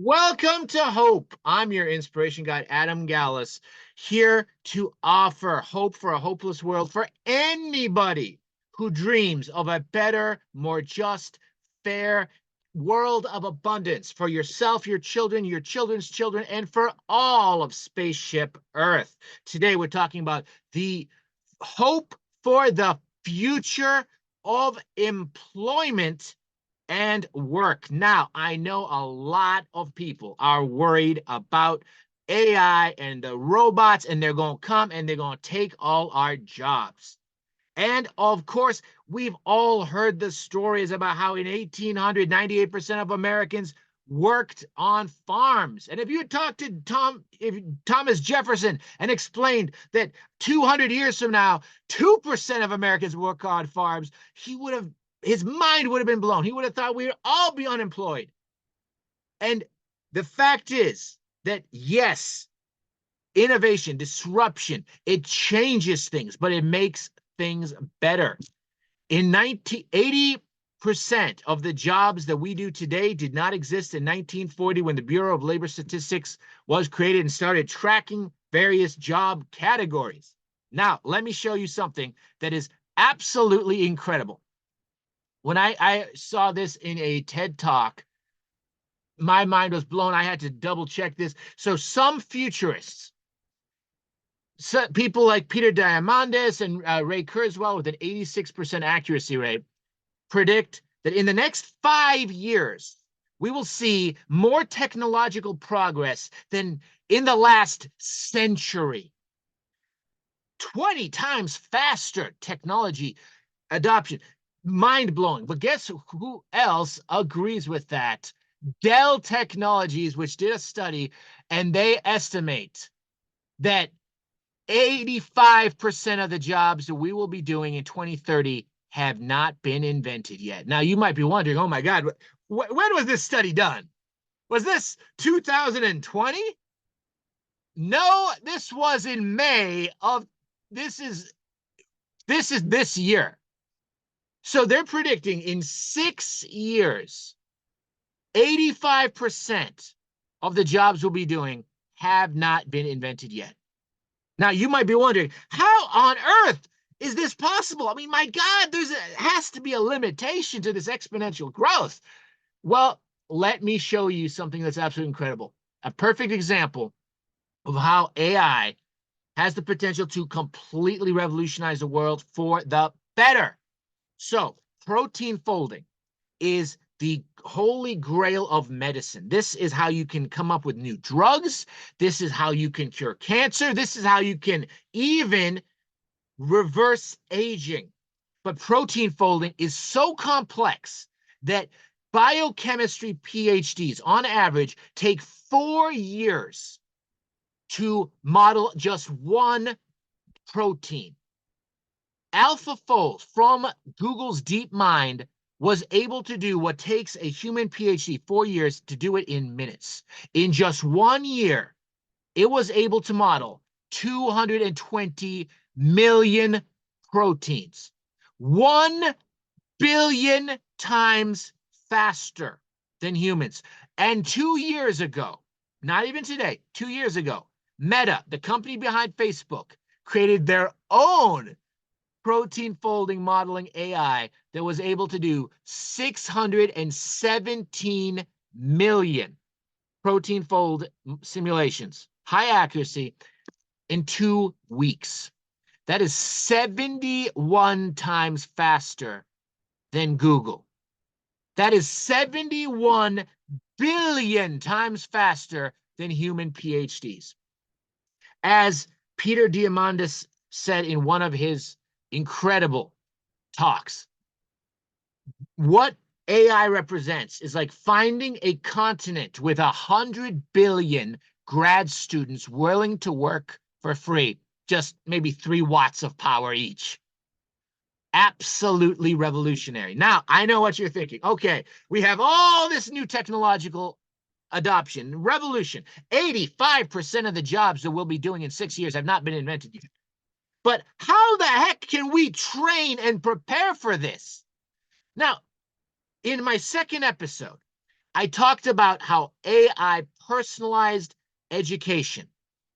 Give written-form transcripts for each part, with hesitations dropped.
Welcome to Hope. I'm your inspiration guide, Adam Gallus, here to offer hope for a hopeless world for anybody who dreams of a better, more just, fair world of abundance for yourself, your children, your children's children, and for all of Spaceship Earth. Today, we're talking about the hope for the future of employment and work. Now, I know a lot of people are worried about AI and the robots, and they're going to come and they're going to take all our jobs. And of course, we've all heard the stories about how in 1800, 98% of Americans worked on farms. And if you had talked to Thomas Jefferson and explained that 200 years from now, 2% of Americans work on farms, his mind would have been blown. He would have thought we'd all be unemployed. And the fact is that, yes, innovation, disruption, it changes things, but it makes things better. In 80% of the jobs that we do today did not exist in 1940 when the Bureau of Labor Statistics was created and started tracking various job categories. Now, let me show you something that is absolutely incredible. When I saw this in a TED Talk, my mind was blown. I had to double check this. So some futurists, people like Peter Diamandis and Ray Kurzweil with an 86% accuracy rate, predict that in the next 5 years, we will see more technological progress than in the last century. 20 times faster technology adoption. Mind-blowing. But guess who else agrees with that? Dell Technologies, which did a study, and they estimate that 85% of the jobs that we will be doing in 2030 have not been invented yet. Now, you might be wondering, oh my God, when was this study done? Was this 2020? No, this was in May of, this is this year. So they're predicting in 6 years, 85% of the jobs we'll be doing have not been invented yet. Now, you might be wondering, how on earth is this possible? I mean, my God, has to be a limitation to this exponential growth. Well, let me show you something that's absolutely incredible. A perfect example of how AI has the potential to completely revolutionize the world for the better. So, protein folding is the holy grail of medicine. This is how you can come up with new drugs. This is how you can cure cancer. This is how you can even reverse aging. But protein folding is so complex that biochemistry PhDs, on average, take 4 years to model just one protein. AlphaFold from Google's DeepMind was able to do what takes a human PhD 4 years to do it in minutes. In just 1 year, it was able to model 220 million proteins, 1 billion times faster than humans. And 2 years ago, not even today, 2 years ago, Meta, the company behind Facebook, created their own protein folding modeling AI that was able to do 617 million protein fold simulations, high accuracy, in 2 weeks. That is 71 times faster than Google. That is 71 billion times faster than human PhDs. As Peter Diamandis said in one of his incredible talks, what AI represents is like finding a continent with 100 billion grad students willing to work for free, just maybe 3 watts of power each. Absolutely revolutionary. Now, I know what you're thinking. Okay, we have all this new technological adoption, revolution. 85% of the jobs that we'll be doing in 6 years have not been invented yet. But how the heck can we train and prepare for this? Now, in my second episode, I talked about how AI personalized education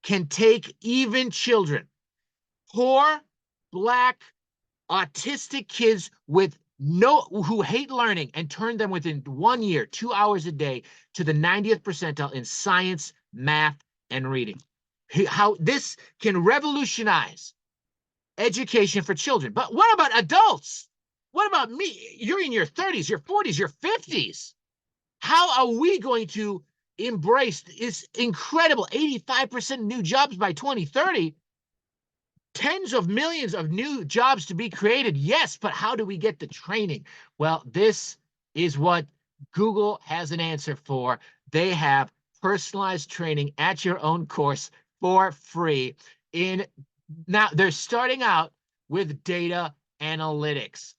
can take even children, poor, Black, autistic kids with who hate learning, and turn them within 1 year, 2 hours a day, to the 90th percentile in science, math, and reading. How this can revolutionize education for children. But what about adults? What about me? You're in your 30s, your 40s, your 50s. How are we going to embrace this incredible 85% new jobs by 2030? Tens of millions of new jobs to be created. Yes, but how do we get the training? Well, this is what Google has an answer for. They have personalized training at your own course for free. Now they're starting out with data analytics.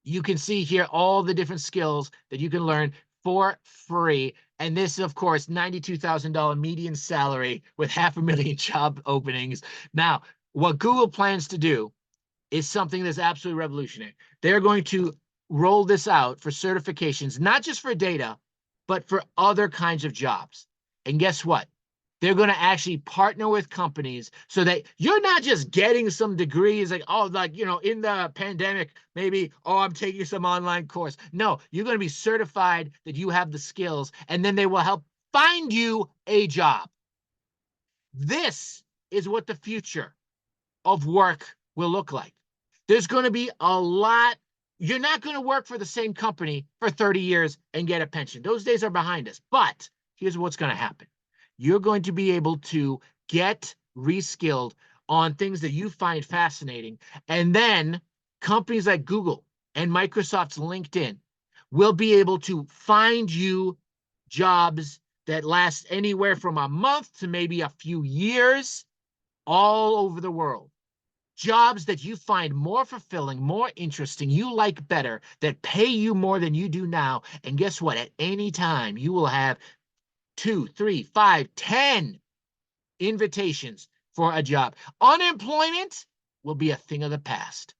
You can see here all the different skills that you can learn for free. And this, of course, $92,000 median salary with 500,000 job openings. Now, what Google plans to do is something that's absolutely revolutionary. They're going to roll this out for certifications, not just for data, but for other kinds of jobs. And guess what? They're going to actually partner with companies so that you're not just getting some degrees like, oh, like, in the pandemic, maybe, oh, I'm taking some online course. No, you're going to be certified that you have the skills, and then they will help find you a job. This is what the future of work will look like. There's going to be a lot. You're not going to work for the same company for 30 years and get a pension. Those days are behind us. But here's what's going to happen. You're going to be able to get reskilled on things that you find fascinating. And then companies like Google and Microsoft's LinkedIn will be able to find you jobs that last anywhere from a month to maybe a few years all over the world. Jobs that you find more fulfilling, more interesting, you like better, that pay you more than you do now. And guess what? At any time, you will have 2, 3, 5, 10 invitations for a job. Unemployment will be a thing of the past.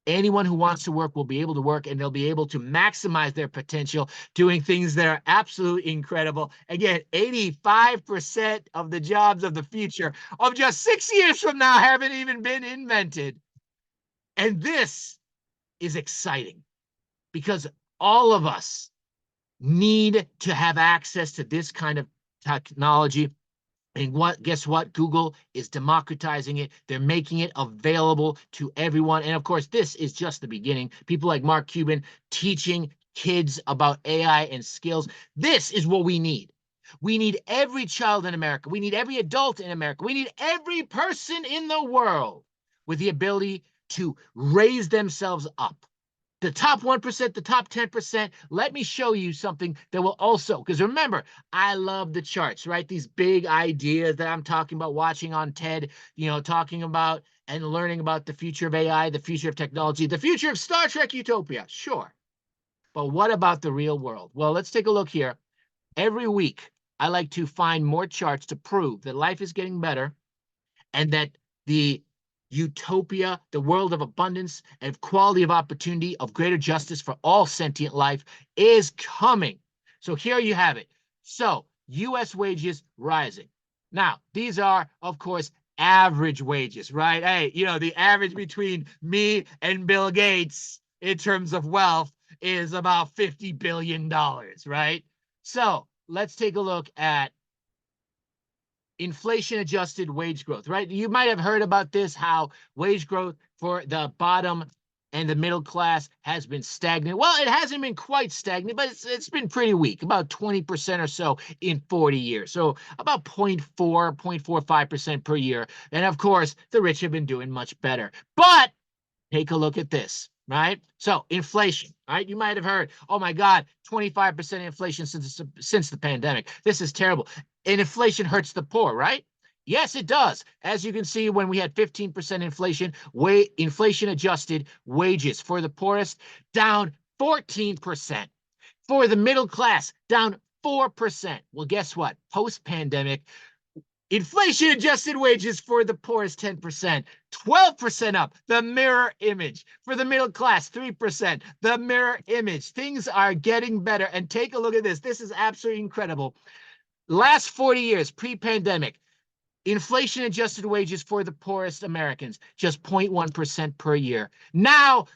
Anyone who wants to work will be able to work, and they'll be able to maximize their potential doing things that are absolutely incredible. Again, 85% of the jobs of the future of just 6 years from now haven't even been invented. And this is exciting because all of us need to have access to this kind of technology. And guess what? Google is democratizing it. They're making it available to everyone. And of course, this is just the beginning. People like Mark Cuban teaching kids about AI and skills. This is what we need. We need every child in America. We need every adult in America. We need every person in the world with the ability to raise themselves up. The top 1%, the top 10%. Let me show you something that will also, because remember, I love the charts, right? These big ideas that I'm talking about, watching on TED, talking about and learning about the future of AI, the future of technology, the future of Star Trek Utopia. Sure. But what about the real world? Well, let's take a look here. Every week, I like to find more charts to prove that life is getting better and that the utopia, the world of abundance and quality of opportunity, of greater justice for all sentient life is coming. So here you have it. So U.S. wages rising. Now, these are, of course, average wages, right? Hey, the average between me and Bill Gates in terms of wealth is about $50 billion, right? So let's take a look at inflation-adjusted wage growth, right? You might have heard about this, how wage growth for the bottom and the middle class has been stagnant. Well, it hasn't been quite stagnant, but it's been pretty weak, about 20% or so in 40 years. So about 0.4, 0.45% per year. And of course, the rich have been doing much better. But take a look at this, right? So inflation, right? You might have heard, oh my God, 25% inflation since the pandemic. This is terrible. And inflation hurts the poor, right? Yes, it does. As you can see, when we had 15% inflation, inflation adjusted wages for the poorest down 14%. For the middle class, down 4%. Well, guess what? Post-pandemic, Inflation-adjusted wages for the poorest, 10%, 12% up. The mirror image. For the middle class, 3%. The mirror image. Things are getting better. And take a look at this. This is absolutely incredible. Last 40 years, pre-pandemic, inflation-adjusted wages for the poorest Americans, just 0.1% per year. Now,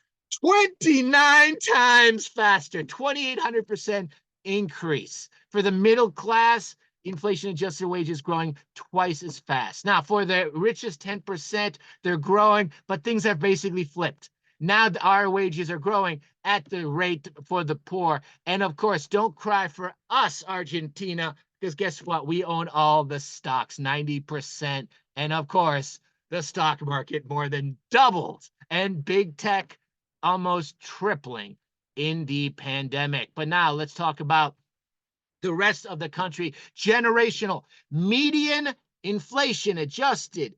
29 times faster, 2,800% increase. For the middle class, inflation-adjusted wages growing twice as fast. Now, for the richest 10%, they're growing, but things have basically flipped. Now our wages are growing at the rate for the poor. And of course, don't cry for us, Argentina, because guess what? We own all the stocks, 90%. And of course, the stock market more than doubled, and big tech almost tripling in the pandemic. But now let's talk about the rest of the country. Generational median inflation adjusted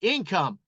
income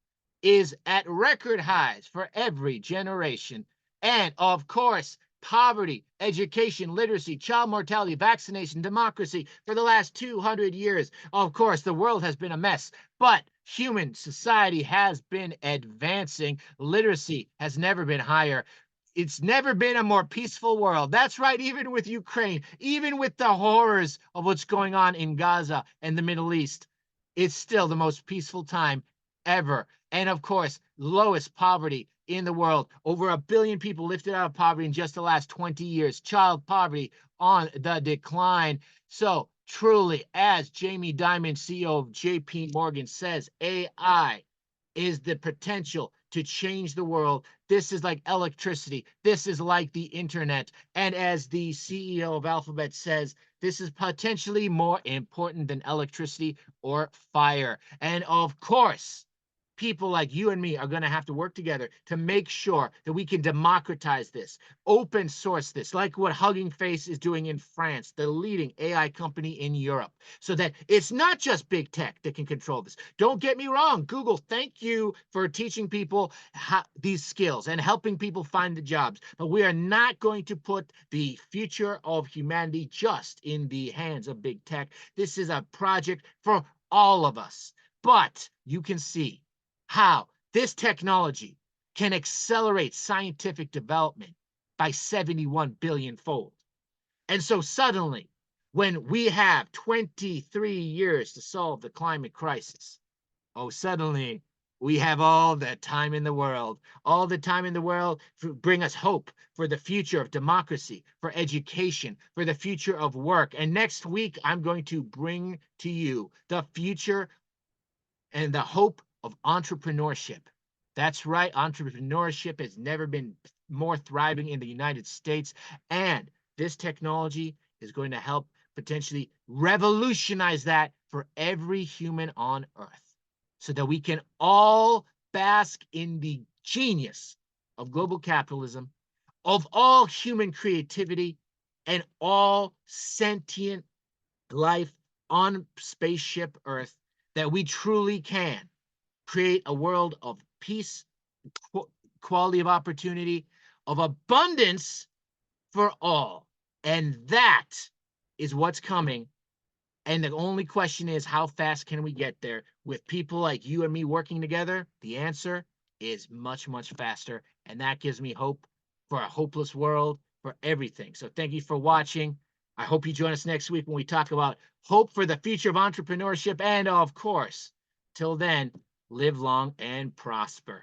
is at record highs for every generation. And of course, poverty, education, literacy, child mortality, vaccination, democracy for the last 200 years. Of course, the world has been a mess, but human society has been advancing. Literacy has never been higher. It's never been a more peaceful world. That's right, even with Ukraine, even with the horrors of what's going on in Gaza and the Middle East, it's still the most peaceful time ever. And of course, lowest poverty in the world. Over 1 billion people lifted out of poverty in just the last 20 years. Child poverty on the decline. So truly, as Jamie Dimon, CEO of JP Morgan, says, AI is the potential to change the world. This is like electricity. This is like the internet. And as the CEO of Alphabet says, this is potentially more important than electricity or fire. And of course, people like you and me are going to have to work together to make sure that we can democratize this, open source this, like what Hugging Face is doing in France, the leading AI company in Europe, so that it's not just big tech that can control this. Don't get me wrong, Google, thank you for teaching people these skills and helping people find the jobs. But we are not going to put the future of humanity just in the hands of big tech. This is a project for all of us. But you can see how this technology can accelerate scientific development by 71 billion fold. And so suddenly, when we have 23 years to solve the climate crisis, oh, suddenly we have all the time in the world, all the time in the world to bring us hope for the future of democracy, for education, for the future of work. And next week, I'm going to bring to you the future and the hope of entrepreneurship. That's right, entrepreneurship has never been more thriving in the United States. And this technology is going to help potentially revolutionize that for every human on Earth, so that we can all bask in the genius of global capitalism, of all human creativity, and all sentient life on spaceship Earth, that we truly can create a world of peace, quality of opportunity, of abundance for all. And that is what's coming. And the only question is, how fast can we get there? With people like you and me working together, the answer is much, much faster. And that gives me hope for a hopeless world, for everything. So thank you for watching. I hope you join us next week when we talk about hope for the future of entrepreneurship. And of course, till then, live long and prosper.